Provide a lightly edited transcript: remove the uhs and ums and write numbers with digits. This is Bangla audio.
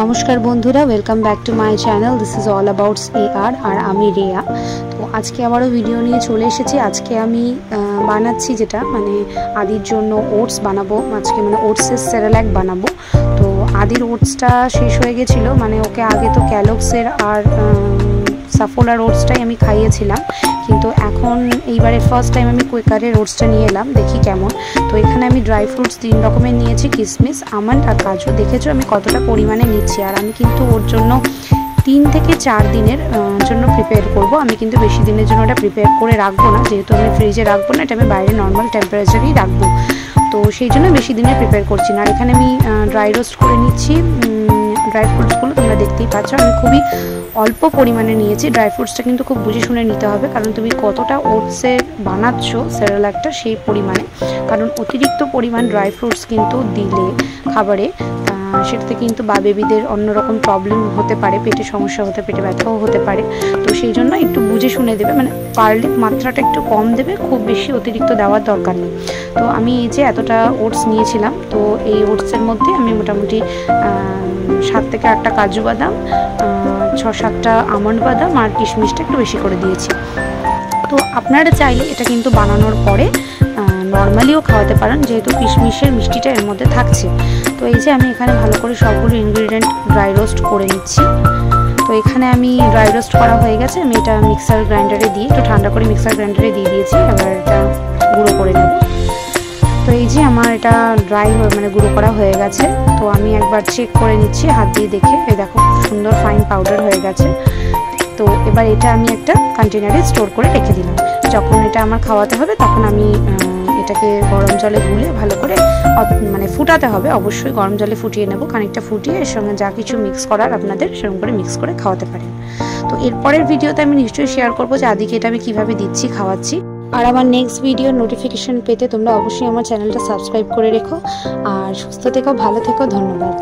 নমস্কার বন্ধুরা, welcome back to my channel. This is all abouts AR আর আমি রেয়া। তো আজকে আবারও ভিডিও নিয়ে চলে এসেছি। আজকে আমি বানাচ্ছি যেটা মানে আদির জন্য ওটস বানাবো আজকে, মানে ওটসের সেরেল্যাক বানাবো। তো আদির ওটসটা শেষ হয়ে গেছিলো, মানে ওকে আগে তো ক্যালগসের আর সাফোলার ওটসটাই আমি খাইয়েছিলাম, কিন্তু এখন এইবারে ফার্স্ট টাইম আমি কুইকারের ওটসটা নিয়ে এলাম, দেখি কেমন। তো এখানে আমি ড্রাই ফ্রুটস 3 রকমের নিয়েছি, কিশমিশ, আমন্ড আর কাজু। দেখেছো আমি কতটা পরিমাণে নিচ্ছি। আর আমি কিন্তু ওর জন্য 3 থেকে 4 দিনের জন্য প্রিপেয়ার করব। আমি কিন্তু বেশি দিনের জন্য ওটা প্রিপেয়ার করে রাখবো না, যেহেতু আমি ফ্রিজে রাখবো না, এটা আমি বাইরে নর্মাল টেম্পারেচারেই রাখবো। তো সেই জন্য বেশি দিনের প্রিপেয়ার করছি না। আর এখানে আমি ড্রাই রোস্ট করে নিচ্ছি ড্রাই ফ্রুটসগুলো, তোমরা দেখতেই পাচ্ছ। আমি খুবই অল্প পরিমাণে নিয়েছি। ড্রাই ফ্রুটসটা কিন্তু খুব বুঝে শুনে নিতে হবে, কারণ তুমি কতটা ওটসে বানাচ্ছ সেরেল্যাকটা সেই পরিমাণে, কারণ অতিরিক্ত পরিমাণ ড্রাই ফ্রুটস কিন্তু দিলে খাবারে সেটাতে কিন্তু বা বেবিদের অন্যরকম প্রবলেম হতে পারে, পেটে সমস্যা হতে, পেটে ব্যথাও হতে পারে। তো সেই জন্য একটু বুঝে শুনে দেবে, মানে পারলে মাত্রাটা একটু কম দেবে, খুব বেশি অতিরিক্ত দেওয়ার দরকার নেই। তো আমি এই যে এতটা ওটস নিয়েছিলাম, তো এই ওটসের মধ্যে আমি মোটামুটি 7 থেকে 8টা কাজু বাদাম, 6-7টা আমন্ড বাদাম আর কিশমিশটা একটু বেশি করে দিয়েছি। তো আপনারা চাইলে এটা কিন্তু বানানোর পরে নর্মালিও খাওয়াতে পারেন, যেহেতু কিশমিশের মিষ্টিটা এর মধ্যে থাকছে। তো এই যে আমি এখানে ভালো করে সবগুলো ইনগ্রিডিয়েন্ট ড্রাই রোস্ট করে নিচ্ছি। তো এখানে আমি ড্রাই রোস্ট করা হয়ে গেছে, আমি এটা মিক্সার গ্রাইন্ডারে দিয়ে একটু ঠান্ডা করে মিক্সার গ্রাইন্ডারে দিয়ে দিয়েছি। এবার এটা গুঁড়ো করে নেব। তো এই যে আমার এটা ড্রাই মানে গুঁড়ো করা হয়ে গেছে। তো আমি একবার চেক করে নিচ্ছি হাত দিয়ে দেখে, এই দেখো সুন্দর ফাইন পাউডার হয়ে গেছে। তো এবার এটা আমি একটা কন্টেনারে স্টোর করে রেখে দিলাম। যখন এটা আমার খাওয়াতে হবে তখন আমি এটাকে গরম জলে গুলে ভালো করে মানে ফুটাতে হবে, অবশ্যই গরম জলে ফুটিয়ে নেব। খানিকটা ফুটিয়ে এর সঙ্গে যা কিছু মিক্স করার আপনাদের সেরকম করে মিক্স করে খাওয়াতে পারেন। তো এরপরের ভিডিওতে আমি নিশ্চয়ই শেয়ার করবো যে আদিকে এটা আমি কীভাবে দিচ্ছি, খাওয়াচ্ছি। আর আমার নেক্সট ভিডিওর নোটিফিকেশন পেতে তোমরা অবশ্যই আমার চ্যানেলটা সাবস্ক্রাইব করে রেখো। আর সুস্থ থেকো, ভালো থেকো, ধন্যবাদ।